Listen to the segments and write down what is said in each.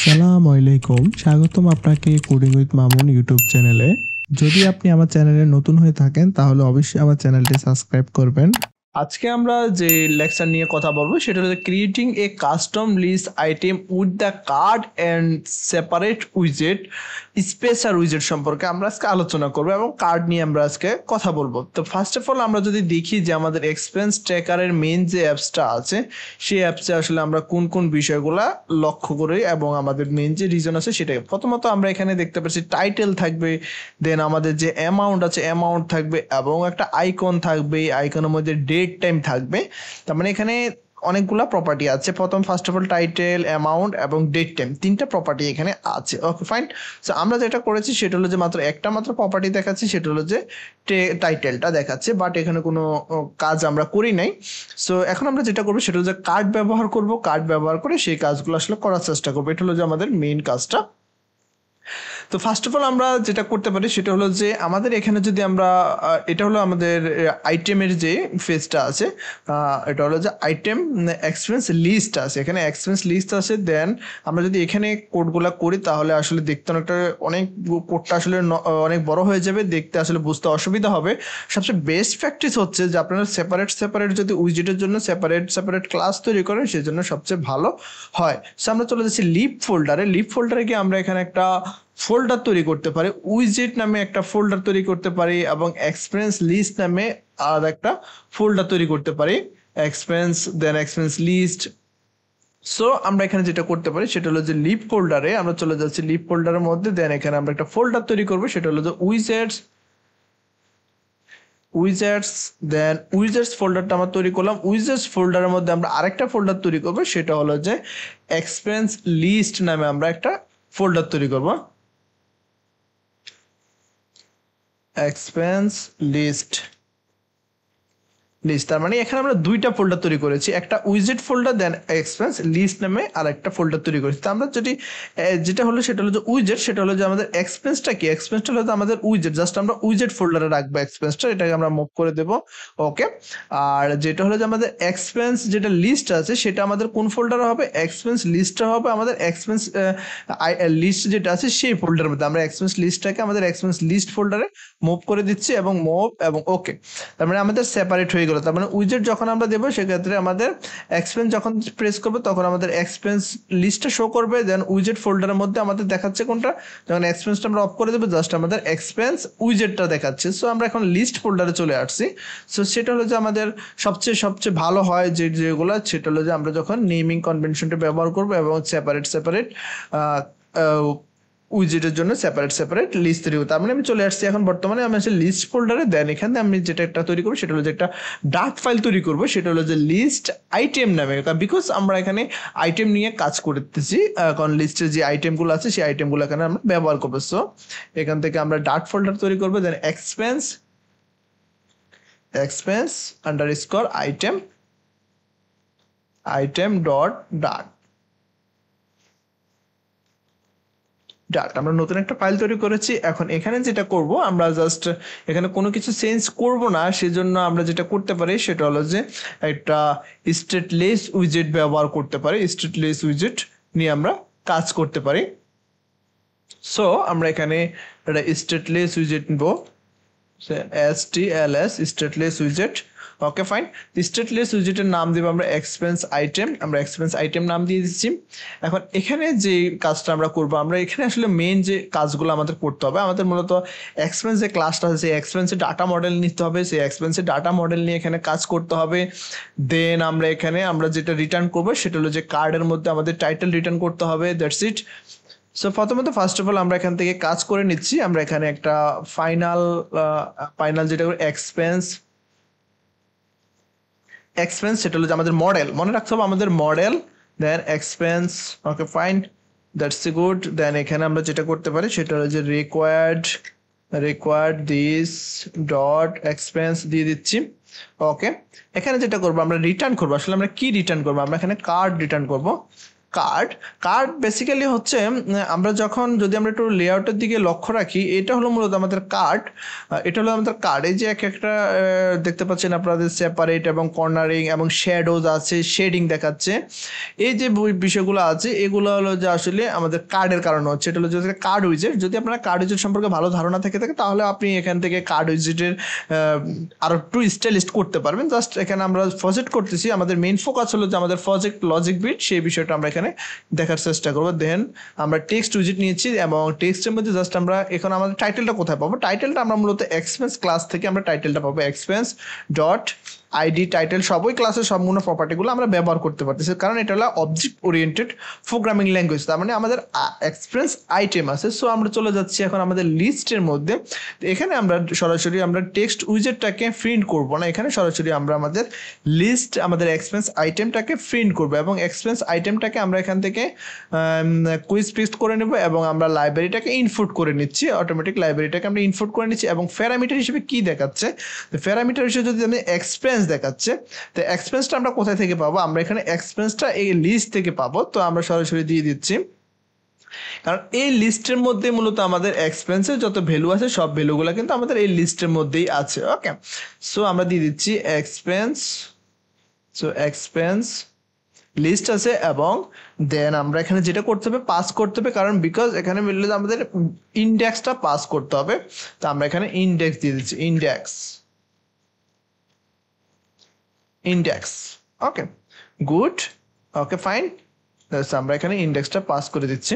আসসালামু আলাইকুম, স্বাগতম আপনাকে কোডিং উইথ মামুন ইউটিউব চ্যানেলে। যদি আপনি আমার চ্যানেলে নতুন হয়ে থাকেন তাহলে অবশ্যই আমার চ্যানেলটি সাবস্ক্রাইব করবেন। আজকে আমরা যে লেকচার নিয়ে কথা বলবো সেটা হচ্ছে creating a custom list item with the card and separate উইজেট স্পেস আর উইজেট সম্পর্কে আমরা আজকে আলোচনা করবো এবং কার্ড নিয়ে আমরা আজকে কথা বলবো। তো ফার্স্ট অফ অল আমরা যদি দেখি যে আমাদের এক্সপেন্স ট্র্যাকারের মেইন যে অ্যাপসটা আছে সেই অ্যাপসে আসলে আমরা কোন কোন বিষয়গুলা লক্ষ্য করি এবং আমাদের মেইন যে রিজন আছে সেটাই। প্রথমত আমরা এখানে দেখতে পাচ্ছি টাইটেল থাকবে, দেন আমাদের যে অ্যামাউন্ট আছে অ্যামাউন্ট থাকবে এবং একটা আইকন থাকবে, আইকনের মধ্যে ডেট টাইম থাকবে। তার মানে এখানে অনেকগুলা প্রপার্টি আছে। প্রথম first of all title, amount এবং ডেট টাইম, তিনটা প্রপার্টি এখানে আছে। Okay fine. সো আমরা যেটা করেছি সেটা হলো যে মাত্র একটা মাত্র প্রপার্টি দেখাচ্ছি, সেটা হলো যে টাইটেলটা দেখাচ্ছে, বাট এখানে কোনো কাজ আমরা করি নাই। সো এখন আমরা যেটা করবো সেটা হলো যে কার্ড ব্যবহার করব, কার্ড ব্যবহার করে সেই কাজগুলো আসলে করার চেষ্টা করবো। এটা হলো যে আমাদের মেইন কাজটা। তো ফার্স্ট অফ অল আমরা যেটা করতে পারি সেটা হলো যে আমাদের এখানে যদি আমরা এটা হলো আমাদের আইটেমের যে ফেজটা আছে, এটা হলো যে আইটেম এক্সপেন্স লিস্ট আছে, এখানে এক্সপেন্স লিস্ট আছে। দেন আমরা যদি এখানে কোডগুলো করি তাহলে আসলে দেখতে অনেক কোডটা আসলে অনেক বড় হয়ে যাবে, দেখতে আসলে বুঝতে অসুবিধা হবে। সবচেয়ে বেস্ট প্র্যাকটিস হচ্ছে যে আপনারা সেপারেট যদি উইজেটের জন্য সেপারেট ক্লাস তৈরি করেন সেজন্য সবচেয়ে ভালো হয়। সো আমরা চলে যাচ্ছি লিপ ফোল্ডারে। লিপ ফোল্ডারে গিয়ে আমরা এখানে একটা ফোল্ডার তৈরি করতে পারি, উইজেট নামে একটা ফোল্ডার তৈরি করতে পারি এবং এক্সপেন্স লিস্ট নামে আলাদা একটা ফোল্ডার তৈরি করতে পারি। এক্সপেন্স দেন এক্সপেন্স লিস্ট। সো আমরা এখানে যেটা করতে পারি সেটা হলো যে লিপ ফোল্ডারে আমরা চলে যাচ্ছি, লিপ ফোল্ডারের মধ্যে দেন এখানে আমরা একটা ফোল্ডার তৈরি করবো, সেটা হলো যে দেন উইজেটস ফোল্ডারটা আমরা তৈরি করলাম। উইজেটস ফোল্ডারের মধ্যে আমরা আরেকটা ফোল্ডার তৈরি করবো, সেটা হলো যে এক্সপেন্স লিস্ট নামে আমরা একটা ফোল্ডার তৈরি করবো। এক্সপেন্স লিস্ট তার মানে এখানে আমরা দুইটা ফোল্ডার তৈরি করেছি, একটা উইজেট ফোল্ডার দেন এক্সপেন্স লিস্ট নামে আর একটা ফোল্ডার তৈরি করেছি। তো আমরা যদি যেটা হলো সেটা হলো যে উইজেট, সেটা হলো যে আমাদের এক্সপেন্সটা কি, এক্সপেন্সটা হলো আমাদের উইজেট, জাস্ট আমরা উইজেট ফোল্ডারে রাখবো এক্সপেন্সটা, এটাকে আমরা মুভ করে দেব। ওকে। আর যেটা হলো যে আমাদের এক্সপেন্স যেটা লিস্ট আছে সেটা আমাদের কোন ফোল্ডারে হবে, এক্সপেন্স লিস্টটা হবে আমাদের এক্সপেন্স লিস্ট যেটা আছে সেই ফোল্ডারের মধ্যে। আমরা এক্সপেন্স লিস্টটাকে আমাদের এক্সপেন্স লিস্ট ফোল্ডারে মুভ করে দিচ্ছি এবং মুভ এবং ওকে। তার মানে আমাদের সেপারেট হয়ে গেল। তার মানে উইজেট যখন আমরা দেবো সেক্ষেত্রে আমাদের এক্সপেন্স যখন প্রেস করবো তখন আমাদের এক্সপেন্স লিস্টটা শো করবে, দেন উইজেট ফোল্ডারের মধ্যে আমাদের দেখাচ্ছে কোনটা, যখন এক্সপেন্সটা আমরা অফ করে দেবো জাস্ট আমাদের এক্সপেন্স উইজেটটা দেখাচ্ছে। সো আমরা এখন লিস্ট ফোল্ডারে চলে আসছি। সো সেটা হলো যে আমাদের সবচেয়ে ভালো হয় যেগুলো, সেটা হলো যে আমরা যখন নেমিং কনভেনশনটা ব্যবহার করবো এবং সেপারেট উইজেটের জন্য সেপারেট লিস্ট তৈরি করতে। তার মানে আমি চলে আসছি এখন বর্তমানে আমি আসলে লিস্ট ফোল্ডারে। দেন এখানে আমি যেটা একটা তৈরি করবো সেটা হলো যে একটা ডাক ফাইল তৈরি করবো, সেটা হলো যে লিস্ট আইটেম নামে, বিকজ আমরা এখানে আইটেম নিয়ে কাজ করতেছি, কারণ লিস্টের যে আইটেমগুলো আছে সেই আইটেমগুলো এখানে আমরা ব্যবহার করবো। সো এখান থেকে আমরা ডাক ফোল্ডার তৈরি করবো, দেন এক্সপেন্স আন্ডারস্কোর আইটেম ডট ডাক। আমরা নতুন একটা ফাইল তৈরি করেছি। এখন এখানে যেটা করব আমরা জাস্ট এখানে কোনো কিছু চেঞ্জ করব না, সেজন্য আমরা যেটা করতে পারি সেটা হলো যে একটা স্ট্যাটলেস উইজেট ব্যবহার করতে পারি। স্ট্যাটলেস উইজেট নিয়ে আমরা কাজ করতে পারি। সো আমরা এখানে একটা স্ট্যাটলেস উইজেট নিব, STLS স্ট্যাটলেস উইজেট। Okay fine. স্ট্যাটলেস উইজেটের নাম দেব আমরা এক্সপেন্স আইটেম, আমরা এক্সপেন্স আইটেম নাম দিয়ে দিচ্ছি। এখন এখানে যে কাজটা আমরা করবো, আমরা এখানে আসলে মেইন যে কাজগুলো আমাদের করতে হবে, আমাদের মূলত এক্সপেন্স যে ক্লাসটা আছে সেই এক্সপেন্সের ডাটা মডেল নিতে হবে, সেই এক্সপেন্সের ডাটা মডেল নিয়ে এখানে কাজ করতে হবে। দেন আমরা এখানে আমরা যেটা রিটার্ন করবো সেটা হলো যে কার্ডের মধ্যে আমাদের টাইটেল রিটার্ন করতে হবে, দ্যাটস ইট। সো প্রথমত ফার্স্ট অফ অল আমরা এখান থেকে কাজ করে নিচ্ছি। আমরা এখানে একটা ফাইনাল যেটা এক্সপেন্স সেটা হলো যে আমাদের মডেল, মনে রাখতে হবে আমাদের model, then expense. Okay fine, that's good. Then এখানে আমরা যেটা করতে পারি সেটা হলো যে রিকোয়ার্ড দিস ডট এক্সপেন্স দিয়ে দিচ্ছি। ওকে। এখানে যেটা করবো আমরা রিটার্ন করবো, আসলে আমরা কি রিটার্ন করবো, আমরা এখানে কার্ড রিটার্ন করবো। কার্ড। কার্ড বেসিক্যালি হচ্ছে আমরা যখন যদি আমরা একটু লেআউটের দিকে লক্ষ্য রাখি, এটা হলো মূলত আমাদের কার্ড। এটা হলো আমাদের কার্ড। এই যে একটা দেখতে পাচ্ছেন আপনাদের সেপারেট এবং কর্নারিং এবং শ্যাডোজ আছে, শেডিং দেখাচ্ছে। এই যে বিষয়গুলো আছে এগুলো হলো যে আসলে আমাদের কার্ডের কারণে হচ্ছে। এটা হলো যে কার্ড উইজেট। যদি আপনার কার্ড উইজেট সম্পর্কে ভালো ধারণা থাকে তাহলে আপনি এখান থেকে কার্ড উইজেটের আরো একটু স্টাইলিশ করতে পারবেন। জাস্ট এখানে আমরা প্রজেক্ট করতেছি, আমাদের মেইন ফোকাস হলো যে আমাদের প্রজেক্ট লজিক বিট, সেই বিষয়টা আমরা এখানে দেখার চেষ্টা করবো। দেন আমরা টেক্সট উইজেট নিয়েছি এবং টেক্সটের মধ্যে জাস্ট আমরা এখন আমাদের টাইটেলটা কোথায় পাবো? টাইটেলটা আমরা মূলত এক্সপেন্স ক্লাস থেকে আমরা টাইটেলটা পাবো। এক্সপেন্স ডট আইডি টাইটেল সবই ক্লাসের সম্পূর্ণ প্রপার্টিগুলো আমরা ব্যবহার করতে পারতেছি, কারণ এটা হলো অবজেক্ট ওরিয়েন্টেড প্রোগ্রামিং ল্যাঙ্গুয়েজ। তার মানে আমাদের এক্সপেন্স আইটেম আছে। সো আমরা চলে যাচ্ছি এখন আমাদের লিস্টের মধ্যে। এখানে আমরা সরাসরি আমরা টেক্সট উইজেটটাকে প্রিন্ট করব না, এখানে সরাসরি আমরা আমাদের লিস্ট আমাদের এক্সপেন্স আইটেমটাকে প্রিন্ট করব এবং এক্সপেন্স আইটেমটাকে আমরা এখান থেকে কুইজ পেস্ট করে নেব এবং আমরা লাইব্রেরিটাকে ইনপুট করে নিচ্ছি। অটোমেটিক লাইব্রেরিটাকে আমরা ইনপুট করে নিচ্ছি এবং প্যারামিটার হিসেবে কি দেখাচ্ছে? প্যারামিটার হিসেবে যদি আমি এক্সপেন্স দেখাচ্ছে, তো এক্সপেন্সটা আমরা কোথায় থেকে পাবো? আমরা এখানে এক্সপেন্সটা এই লিস্ট থেকে পাবো। তো আমরা সরাসরি দিয়ে দিচ্ছি, কারণ এই লিস্টের মধ্যে মূলত আমাদের এক্সপেন্সের যত ভ্যালু আছে সব ভ্যালুগুলো কিন্তু আমাদের এই লিস্টের মধ্যেই আছে। ওকে, সো আমরা দিয়ে দিচ্ছি এক্সপেন্স। সো এক্সপেন্স লিস্ট আছে এবং দেন আমরা এখানে যেটা করতে হবে পাস করতে হবে, কারণ বিকজ এখানে বললে আমাদের ইন্ডেক্সটা পাস করতে হবে। তো আমরা এখানে ইন্ডেক্স দিয়ে দিচ্ছি, ইন্ডেক্স। ওকে, গুড, ওকে ফাইন। আমরা এখানে ইন্ডেক্সটা পাস করে দিচ্ছি।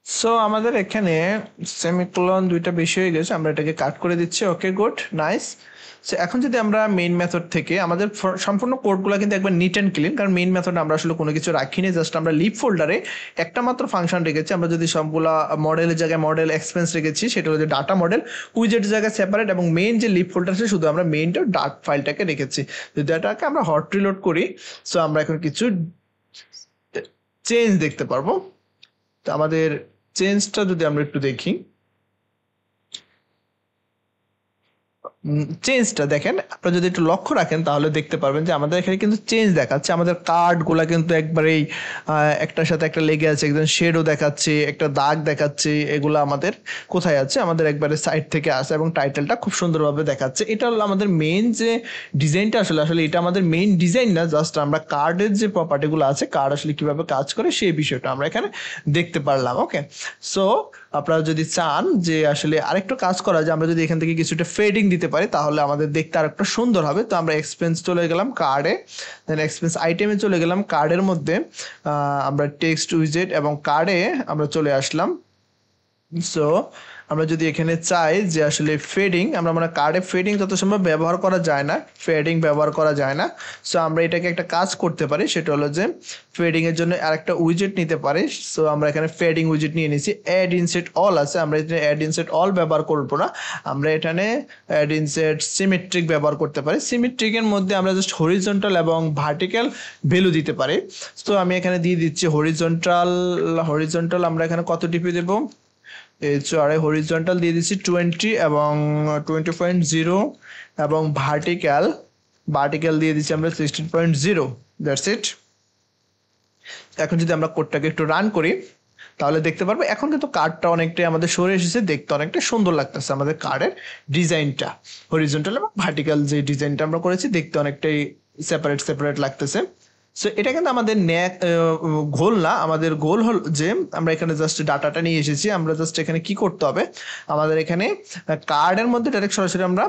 সো আমাদের এখানে সেমিকোলন দুইটা বেশি হয়ে গেছে, আমরা এটাকে কাট করে দিচ্ছি। ওকে, গুড, নাইস। সো এখন যদি আমরা মেইন মেথড থেকে আমাদের সম্পূর্ণ কোডগুলো কিন্তু একবার নিট অ্যান্ড ক্লিন, কারণ মেইন মেথড আমরা আসলে কোনো কিছু রাখিনি, জাস্ট আমরা লিপ ফোল্ডারে একটা মাত্র ফাংশন রেখেছি। আমরা যদি সবগুলো মডেলের জায়গায় মডেল এক্সপেন্স রেখেছি, সেটা হচ্ছে ডাটা মডেল, উইজেট জায়গায় সেপারেট এবং মেইন যে লিপ ফোল্ডার আছে শুধু আমরা মেইনটা ডাট ফাইলটাকে রেখেছি। যদি এটাকে আমরা হট রিলোড করি, সো আমরা এখন কিছু চেঞ্জ দেখতে পারবো। তো আমাদের চেঞ্জটা যদি আমরা একটু দেখি, চেঞ্জটা দেখেন, আপনারা যদি একটু লক্ষ্য রাখেন তাহলে দেখতে পারবেন যে আমাদের এখানে কিন্তু চেঞ্জ দেখাচ্ছে। আমাদের কার্ডগুলা কিন্তু একবারেই একটার সাথে একটা লেগে আছে, একদম শেডও দেখাচ্ছে, একটা দাগ দেখাচ্ছে। এগুলো আমাদের কোথায় আছে? আমাদের একবারে সাইড থেকে আসে এবং টাইটেলটা খুব সুন্দরভাবে দেখাচ্ছে। এটা হলো আমাদের মেইন যে ডিজাইনটা, আসলে এটা আমাদের মেইন ডিজাইন না, জাস্ট আমরা কার্ডের যে প্রপার্টিগুলো আছে, কার্ড আসলে কিভাবে কাজ করে সেই বিষয়টা আমরা এখানে দেখতে পারলাম। ওকে, সো আপনারা যদি চান যে আসলে আরেকটু কাজ করা যায়, আমরা যদি এখান থেকে কিছুটা ফেডিং দিতে পারি তাহলে আমাদের দেখতে আরেকটা সুন্দর হবে। তো আমরা এক্সপেন্স চলে গেলাম কার্ডে, দেন এক্সপেন্স আইটেমে চলে গেলাম, কার্ডের মধ্যে আমরা টেক্সট উইজেট এবং কার্ডে আমরা চলে আসলাম। সো আমরা যদি এখানে চাই যে আসলে ফেডিং, আমরা মানে কার্ডে ফেডিং যত সম্ভব ব্যবহার করা যায় না, ফেডিং ব্যবহার করা যায় না। সো আমরা এটাকে একটা কাজ করতে পারি, সেটা হলো যে ফেডিং এর জন্য আরেকটা উইজেট নিতে পারি। সো আমরা এখানে ফেডিং উইজেট নিয়ে নিয়েছি। অ্যাড ইনসেট অল আছে, আমরা এখানে অ্যাড ইনসেট অল ব্যবহার করবো না, আমরা এখানে অ্যাড ইনসেট সিমেট্রিক ব্যবহার করতে পারি। সিমেট্রিকের মধ্যে আমরা জাস্ট হরিজন্টাল এবং ভার্টিক্যাল ভ্যালু দিতে পারি। তো আমি এখানে দিয়ে দিচ্ছি হরিজন্টাল আমরা এখানে কত টিপে দেবো? হরিজন্টাল দিয়ে দিচ্ছি 20 এবং 20.0 এবং ভার্টিক্যাল দিয়ে দিচ্ছি আমরা 16.0। That's it. এখন যদি আমরা কোডটাকে একটু রান করি তাহলে দেখতে পারবো এখন কিন্তু কার্ডটা অনেকটাই আমাদের সরে এসেছে, দেখতে অনেকটা সুন্দর লাগতেছে। আমাদের কার্ডের ডিজাইনটা হরিজন্টাল এবং ভার্টিক্যাল যে ডিজাইনটা আমরা করেছি দেখতে অনেকটাই সেপারেট লাগতেছে। সো এটা কিন্তু আমাদের গোল না, আমাদের গোল হল যে আমরা এখানে জাস্ট ডাটাটা নিয়ে এসেছি। আমরা জাস্ট এখানে কি করতে হবে, আমাদের এখানে কার্ডের মধ্যে ডাইরেক্ট সরাসরি আমরা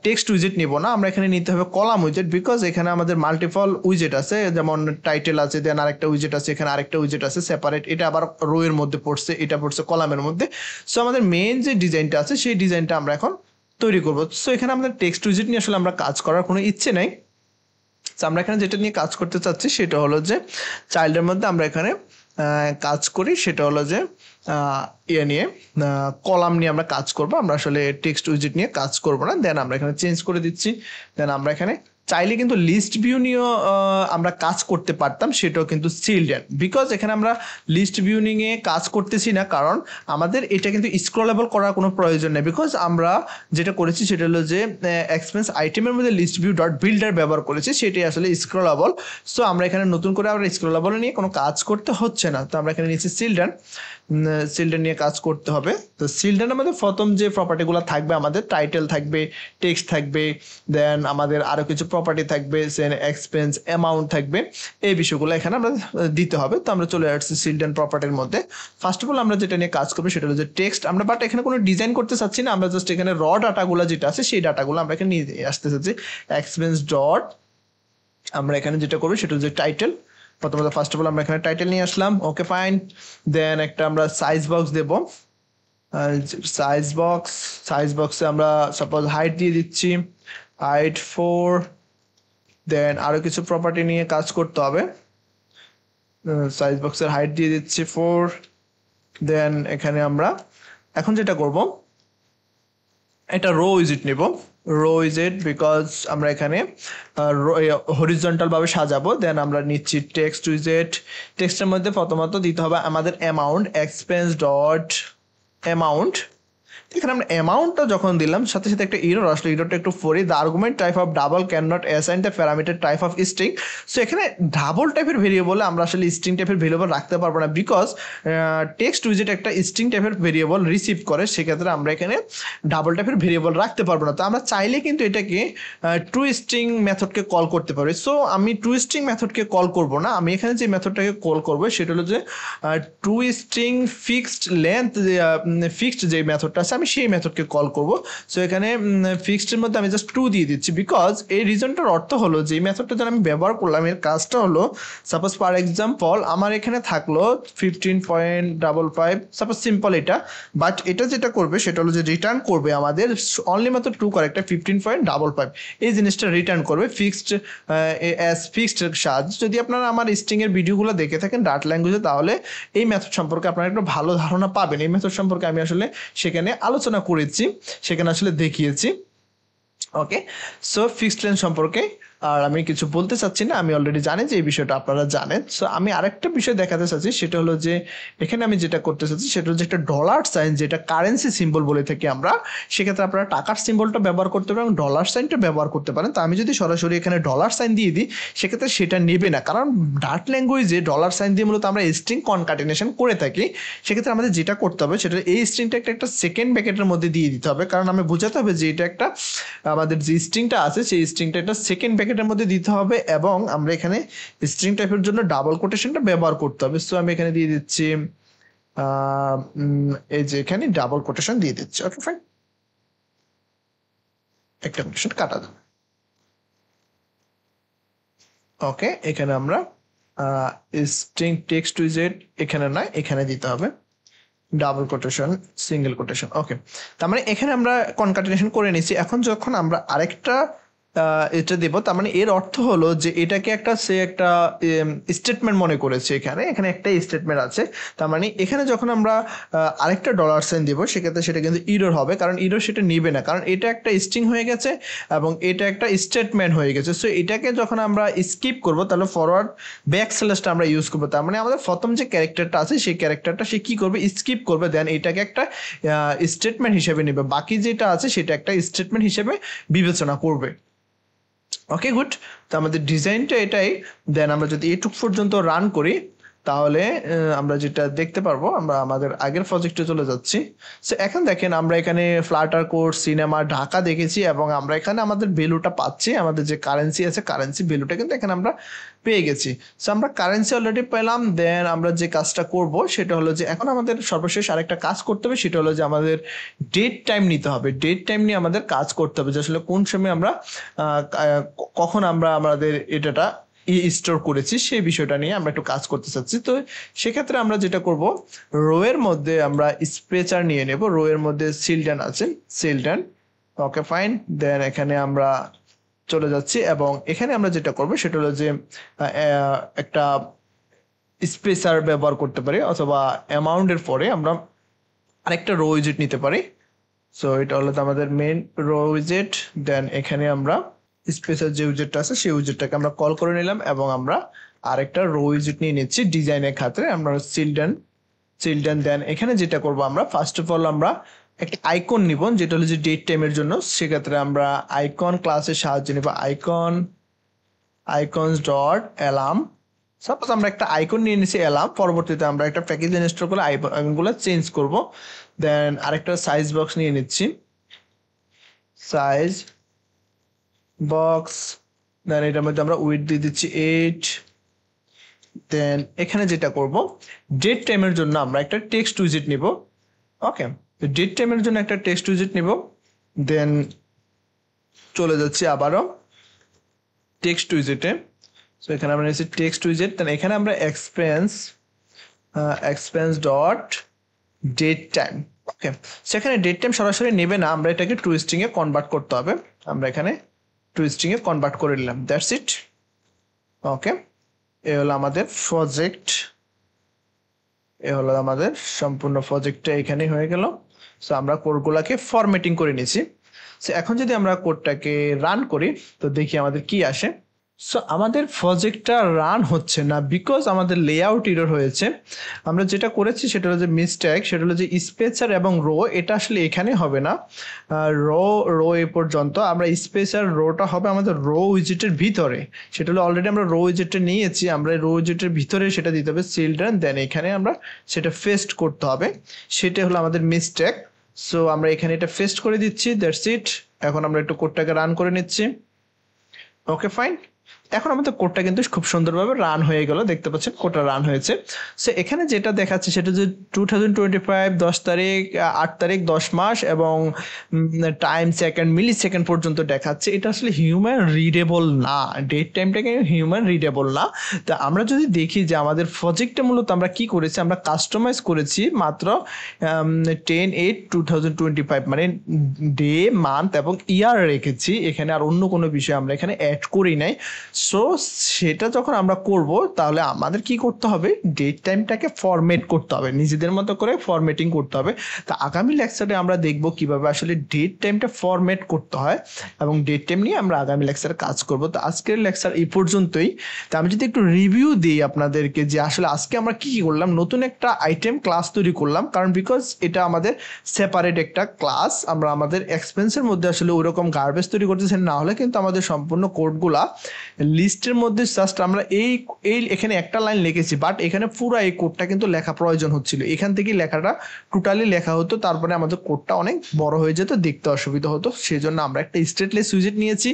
টেক্সট উইজেট নিব না, আমরা এখানে নিতে হবে কলাম উইজেট, বিকজ এখানে আমাদের মাল্টিপল উইজেট আছে, যেমন টাইটেল আছে, দেন আরেকটা উইজেট আছে, এখানে আরেকটা উইজেট আছে সেপারেট, এটা আবার রো এর মধ্যে পড়ছে, এটা পড়ছে কলামের মধ্যে। সো আমাদের মেইন যে ডিজাইনটা আছে সেই ডিজাইনটা আমরা এখন তৈরি করবো। সো এখানে আমাদের টেক্সট উইজেট নিয়ে আসলে আমরা কাজ করার কোনো ইচ্ছে নেই। আমরা এখানে যেটা নিয়ে কাজ করতে চাচ্ছি সেটা হলো যে চাইল্ডের মধ্যে আমরা এখানে কাজ করি, সেটা হলো যে নিয়ে কলাম নিয়ে আমরা কাজ করব, আমরা আসলে টেক্সট উইজেট নিয়ে কাজ করব না। দেন আমরা এখানে চেঞ্জ করে দিচ্ছি, দেন আমরা এখানে চাইলে কিন্তু লিস্ট ভিউ নিয়েও আমরা কাজ করতে পারতাম, সেটাও কিন্তু চিলড্রেন। বিকজ এখানে আমরা লিস্ট ভিউ নিয়ে কাজ করতেছি না, কারণ আমাদের এটা কিন্তু স্ক্রলেবল করার কোনো প্রয়োজন নেই। বিকজ আমরা যেটা করেছি সেটা হলো যে এক্সপেন্স আইটেমের মধ্যে লিস্ট ভিউ ডট বিল্ডার ব্যবহার করেছি, সেটাই আসলে স্ক্রলেবল। সো আমরা এখানে নতুন করে আমরা স্ক্রলেবল নিয়ে কোনো কাজ করতে হচ্ছে না। তো আমরা এখানে নিচ্ছি চিলড্রেন নিয়ে কাজ করতে হবে। তো চিলড্রেন আমাদের প্রথম যে প্রপার্টিগুলো থাকবে, আমাদের টাইটেল থাকবে, টেক্সট থাকবে, দেন আমাদের আরো কিছু প্রপার্টি থাকবে, সেন এক্সপেন্স, অ্যামাউন্ট থাকবে, এই বিষয়গুলো এখানে আমরা দিতে হবে। তো আমরা চলে আসছি চিলড্রেন প্রপার্টির মধ্যে। ফার্স্ট অফ অল আমরা যেটা নিয়ে কাজ করবো সেটা হলো যে টেক্সট। আমরা বাট এখানে কোনো ডিজাইন করতে চাচ্ছি না, আমরা জাস্ট এখানে র ডাটাগুলো যেটা আছে সেই ডাটাগুলো আমরা এখানে নিয়ে আসতে চাচ্ছি। এক্সপেন্স ডট আমরা এখানে যেটা করবো সেটা হচ্ছে টাইটেল। প্রথমত ফার্স্ট অফ অল আমরা এখানে টাইটেল নিয়ে আসলাম, ওকে ফাইন। দেন একটা আমরা সাইজ বক্স দেব, সাইজ বক্সে আমরা সাপোজ হাইট দিয়ে দিচ্ছি, হাইট 4। দেন আরো কিছু প্রপার্টি নিয়ে কাজ করতে হবে। সাইজ বক্সের হাইট দিয়ে দিচ্ছি 4। দেন এখানে আমরা এখন যেটা করব, এটা রো উইজেট নিব, রো উইজেট, বিকজ আমরা এখানে হরিজন্টাল ভাবে সাজাবো। দেন আমরা নিচ্ছি টেক্সট উইজেট। টেক্সটের মধ্যে প্রথমত দিতে হবে আমাদের অ্যামাউন্ট, এক্সপেন্স ডট অ্যামাউন্ট। এখানে আমরা অ্যামাউন্টটা যখন দিলাম সাথে সাথে একটা ইরর আসলে, ইররটা একটু পড়ি। The argument type of double can not assign the parameter type of string. So এখানে ডাবল টাইপের ভেরিয়েবল আমরা আসলে স্ট্রিং টাইপের ভেরিয়েবল রাখতে পারবো না, বিকজ টেক্সট উইজেট একটা স্ট্রিং টাইপের ভেরিয়েবল রিসিভ করে, সেক্ষেত্রে আমরা এখানে ডাবল টাইপের ভেরিয়েবল রাখতে পারবো না। তো আমরা চাইলে কিন্তু এটাকে টু স্ট্রিং মেথডকে কল করতে পারি। সো আমি টু স্ট্রিং মেথডকে কল করব না, আমি এখানে যে মেথডটাকে কল করবো সেটা হলো যে two string fixed length, fixed যে মেথডটা আছে আমি সেই মেথডকে কল করব। সো এখানে ফিক্সডের মধ্যে আমি জাস্ট 2 দিয়ে দিচ্ছি, বিকজ এই রিজনটার অর্থ হলো যে এই মেথডটা যেন আমি ব্যবহার করলাম, এর কাজটা হলো সাপোজ ফর এক্সাম্পল আমার এখানে থাকলো 15.55, সাপোজ সিম্পল এটা, বাট এটা যেটা করবে সেটা হলো যে রিটার্ন করবে আমাদের অনলি মাত্র 2 করেক্টর 15.55, এই জিনিসটা রিটার্ন করবে ফিক্সড অ্যাজ ফিক্সড সাহায্যে। যদি আপনারা আমার স্ট্রিং এর ভিডিওগুলো দেখে থাকেন ডার্ট ল্যাঙ্গুয়েজে, তাহলে এই মেথড সম্পর্কে আপনারা একটু ভালো ধারণা পাবেন। এই মেথড সম্পর্কে আমি আসলে সেখানে আলোচনা করেছি, সেখানে আসলে দেখিয়েছি। ওকে, সো ফিক্সড লেন্থ সম্পর্কে আর আমি কিছু বলতে চাচ্ছি না, আমি অলরেডি জানি যে এই বিষয়টা আপনারা জানেন। সো আমি আরেকটা বিষয় দেখাতে চাচ্ছি, সেটা হলো যে এখানে আমি যেটা করতে চাচ্ছি সেটা হচ্ছে একটা ডলার সাইন, যেটা কারেন্সি সিম্বল বলে থাকি আমরা, সেক্ষেত্রে আপনারা টাকার সিম্বলটা ব্যবহার করতে পারেন এবং ডলার সাইনটা ব্যবহার করতে পারেন। তো আমি যদি সরাসরি এখানে ডলার সাইন দিয়ে দিই সেক্ষেত্রে সেটা নেবে না, কারণ ডার্ট ল্যাঙ্গুয়েজে ডলার সাইন দিয়ে মূলত আমরা স্ট্রিং কনকাটিনেশন করে থাকি। সেক্ষেত্রে আমাদের যেটা করতে হবে সেটা এই স্ট্রিংটা একটা সেকেন্ড ব্র্যাকেটের মধ্যে দিয়ে দিতে হবে, কারণ আমি বোঝাতে হবে যে এটা একটা আমাদের যে স্ট্রিংটা আছে সেই স্ট্রিংটা একটা সেকেন্ড ব্র্যাকেটের মধ্যে দিতে হবে, এবং আমরা এখানে স্ট্রিং টাইপের জন্য ডাবল কোটেশনটা ব্যবহার করতে হবে। সো আমি এখানে দিয়ে দিচ্ছি এই যে এখানে ডাবল কোটেশন দিয়ে দিচ্ছি। ওকে ফাইন, একটা কোটেশন কাটা যাবে। ওকে, এখানে আমরা স্ট্রিং টেক্সট উইজেট এখানে নয় এখানে দিতে হবে ডাবল কোটেশন, সিঙ্গেল কোটেশন। ওকে, তার মানে এখানে আমরা কনকাটিনেশন করে নিয়েছি। এখন যখন আমরা আরেকটা এটা দেব, তার মানে এর অর্থ হলো যে এটাকে একটা সে একটা স্টেটমেন্ট মনে করেছে, এখানে একটা স্টেটমেন্ট আছে। তার মানে এখানে যখন আমরা আরেকটা ডলার সাইন দেবো সেক্ষেত্রে সেটা কিন্তু ইরর হবে, কারণ ইরর সেটা নেবে না, কারণ এটা একটা স্ট্রিং হয়ে গেছে এবং এটা একটা স্টেটমেন্ট হয়ে গেছে। সো এটাকে যখন আমরা স্কিপ করব তাহলে ফরওয়ার্ড ব্যাক স্ল্যাশটা আমরা ইউজ করবো। তার মানে আমাদের প্রথম যে ক্যারেক্টারটা আছে সেই ক্যারেক্টারটা সে কি করবে, স্কিপ করবে, দেন এটাকে একটা স্টেটমেন্ট হিসেবে নেবে, বাকি যেটা আছে সেটা একটা স্টেটমেন্ট হিসেবে বিবেচনা করবে। ওকে গুড, তো আমাদের ডিজাইনটা এটাই। দেন আমরা যদি এটুক পর্যন্ত রান করি তাহলে আমরা যেটা দেখতে পারবো, আমরা আমাদের আগের প্রজেক্টে চলে যাচ্ছি। সো এখন দেখেন আমরা এখানে ফ্লাটার কোড, সিনেমা, ঢাকা দেখেছি এবং আমরা এখানে আমাদের ভ্যালুটা পাচ্ছি, আমাদের যে কারেন্সি আছে কারেন্সি ভ্যালুটা কিন্তু এখানে আমরা পেয়ে গেছি। সো আমরা কারেন্সি অলরেডি পেলাম। দেন আমরা যে কাজটা করব সেটা হলো যে এখন আমাদের সর্বশেষ আরেকটা কাজ করতে হবে, সেটা হলো যে আমাদের ডেট টাইম নিতে হবে। ডেট টাইম নিয়ে আমাদের কাজ করতে হবে যে আসলে কোন সময় আমরা কখন আমরা আমাদের এটাটা স্টোর করেছি সেই বিষয়টা নিয়ে আমরা একটু কাজ করতে চাচ্ছি। তো সেক্ষেত্রে আমরা যেটা করব, রো এর মধ্যে আমরা স্পেচার নিয়ে নেব, রো এর মধ্যে চিলড্রেন আছে, চিলড্রেন। ওকে ফাইন, দেন এখানে আমরা চলে যাচ্ছি এবং এখানে আমরা যেটা করব সেটা হলো যে একটা স্পেসার ব্যবহার করতে পারি, অথবা অ্যামাউন্টের পরে আমরা আরেকটা রো উইজেট নিতে পারি। সো এটা হলো আমাদের মেইন রো উইজেট। দেন এখানে আমরা স্পেসের যে উইজেটটা আছে সেই উইজেটটাকে আমরা কল করে নিলাম এবং আমরা আরেকটা রো উইজেট নিয়ে নিচ্ছি ডিজাইনের খাতিরে। আমরা চিলড্রেন দেন এখানে যেটা করব আমরা ফার্স্ট অফ অল আমরা একটা আইকন নিব যেটা হলো যে ডেট টাইমের জন্য। সেক্ষেত্রে আমরা আইকন ক্লাসের সাহায্য নিব আইকনস ডট অ্যালার্ম। সাপোজ আমরা একটা আইকন নিয়ে নিছি অ্যালার্ম, পরবর্তীতে আমরা একটা প্যাকেজ ইনস্টল করে আইকনগুলো চেঞ্জ করব। দেন আরেকটা সাইজ বক্স নিয়ে নিচ্ছি, সাইজ বক্স। দেন এটার মধ্যে আমরা উইডথ দিয়ে দিচ্ছি 8। দেন এখানে যেটা করব ডেট টাইমের জন্য আমরা একটা টেক্সট উইজেট নিব। ওকে, তো ডেট টাইমের জন্য একটা টেক্সট উইজেট নিব। দেন চলে যাচ্ছি আবারও টেক্সট উইজেটে। সো এখানে আমরা নিচ্ছি টেক্সট উইজেট। দেন এখানে আমরা এক্সপেন্স ডট ডেট টাইম। ওকে, সেখানে ডেট টাইম সরাসরি নেবে না, আমরা এটাকে টু স্ট্রিং এ কনভার্ট করতে হবে। আমরা এখানে টু স্ট্রিং এ কনভার্ট করে নিলাম, দ্যাটস ইট। ওকে, এ হলো আমাদের প্রজেক্ট, এ হলো আমাদের সম্পূর্ণ প্রজেক্টটা এখানেই হয়ে গেল। সো আমরা কোডগুলোকে ফরম্যাটিং করে নিয়েছি। সো এখন যদি আমরা কোডটাকে রান করি তো দেখি আমাদের কি আসে। সো আমাদের প্রজেক্টটা রান হচ্ছে না বিকজ আমাদের লেআউট এরর হয়েছে। আমরা যেটা করেছি সেটা হলো যে মিস্টেক, সেটা হলো যে স্পেসার এবং রো এটা আসলে এখানে হবে না, রো এ পর্যন্ত। আমরা স্পেসার রোটা হবে আমাদের রো উইজেটের ভিতরে। সেটা হলো অলরেডি আমরা রো উইজেটটা নিয়েছি, আমরা রো উইজেটের ভিতরে সেটা দিতে হবে চিলড্রেন। দেন এখানে আমরা সেটা পেস্ট করতে হবে, সেটা হলো আমাদের মিস্টেক। সো আমরা এখানে এটা পেস্ট করে দিচ্ছি, দ্যাটস ইট। এখন আমরা একটু কোডটাকে রান করে নিচ্ছি। ওকে ফাইন, এখন আমাদের কোডটা কিন্তু খুব সুন্দরভাবে রান হয়ে গেল, দেখতে পাচ্ছেন কোডটা রান হয়েছে। সো এখানে যেটা দেখাচ্ছে সেটা যে 2025 10 তারিখ 8 তারিখ 10 মাস এবং টাইম সেকেন্ড মিলি সেকেন্ড পর্যন্ত দেখাচ্ছে। এটা আসলে হিউম্যান রিডেবল না, ডেট টাইমটাকে হিউম্যান রিডেবল না। তা আমরা যদি দেখি যে আমাদের প্রজেক্টটা মূলত আমরা কি করেছি, আমরা কাস্টমাইজ করেছি মাত্র 10/8/2025 মানে ডে মান্থ এবং ইয়ার রেখেছি এখানে, আর অন্য কোনো বিষয় আমরা এখানে অ্যাড করি নাই। সো সেটা যখন আমরা করব তাহলে আমাদের কি করতে হবে, ডেট টাইমটাকে ফরম্যাট করতে হবে, নিজেদের মতো করে ফরম্যাটিং করতে হবে। তা আগামী লেকচারে আমরা দেখব কিভাবে আসলে ডেট টাইমটা ফরম্যাট করতে হয় এবং ডেট টাইম নিয়ে আমরা আগামী লেকচারে কাজ করব। তো আজকের লেকচার এই পর্যন্তই। তা আমি যদি একটু রিভিউ দিই আপনাদেরকে যে আসলে আজকে আমরা কি কি করলাম, নতুন একটা আইটেম ক্লাস তৈরি করলাম, কারণ বিকজ এটা আমাদের সেপারেট একটা ক্লাস। আমরা আমাদের এক্সপেন্সের মধ্যে আসলে ওইরকম গার্বেজ তৈরি করতেছি না, হলে কিন্তু আমাদের সম্পূর্ণ কোডগুলা লিস্টের মধ্যে জাস্ট আমরা এই এখানে একটা লাইন লিখেছি, বাট এখানে পুরো এই কোডটা কিন্তু লেখা প্রয়োজন হচ্ছিল। এখান থেকে লেখাটা টোটালি লেখা হতো, তারপরে আমাদের কোডটা অনেক বড় হয়ে যেত, দেখতে অসুবিধা হতো। সেই জন্য আমরা একটা স্টেটলেস উইজেট নিয়েছি,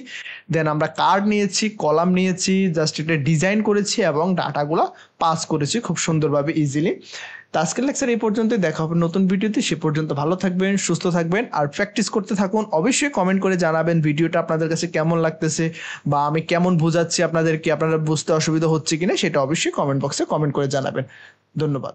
দেন আমরা কার্ড নিয়েছি, কলাম নিয়েছি, জাস্ট এটা ডিজাইন করেছি এবং ডাটাগুলো পাস করেছি খুব সুন্দরভাবে ইজিলি। তো আজকের লেকচার এই পর্যন্ত, দেখা হবে নতুন ভিডিওতে। সে পর্যন্ত ভালো থাকবেন, সুস্থ থাকবেন আর প্র্যাকটিস করতে থাকুন। অবশ্যই কমেন্ট করে জানাবেন ভিডিওটা আপনাদের কাছে কেমন লাগতেছে বা আমি কেমন বোঝাচ্ছি আপনাদেরকে, আপনারা বুঝতে অসুবিধা হচ্ছে কিনা সেটা অবশ্যই কমেন্ট বক্সে কমেন্ট করে জানাবেন। ধন্যবাদ।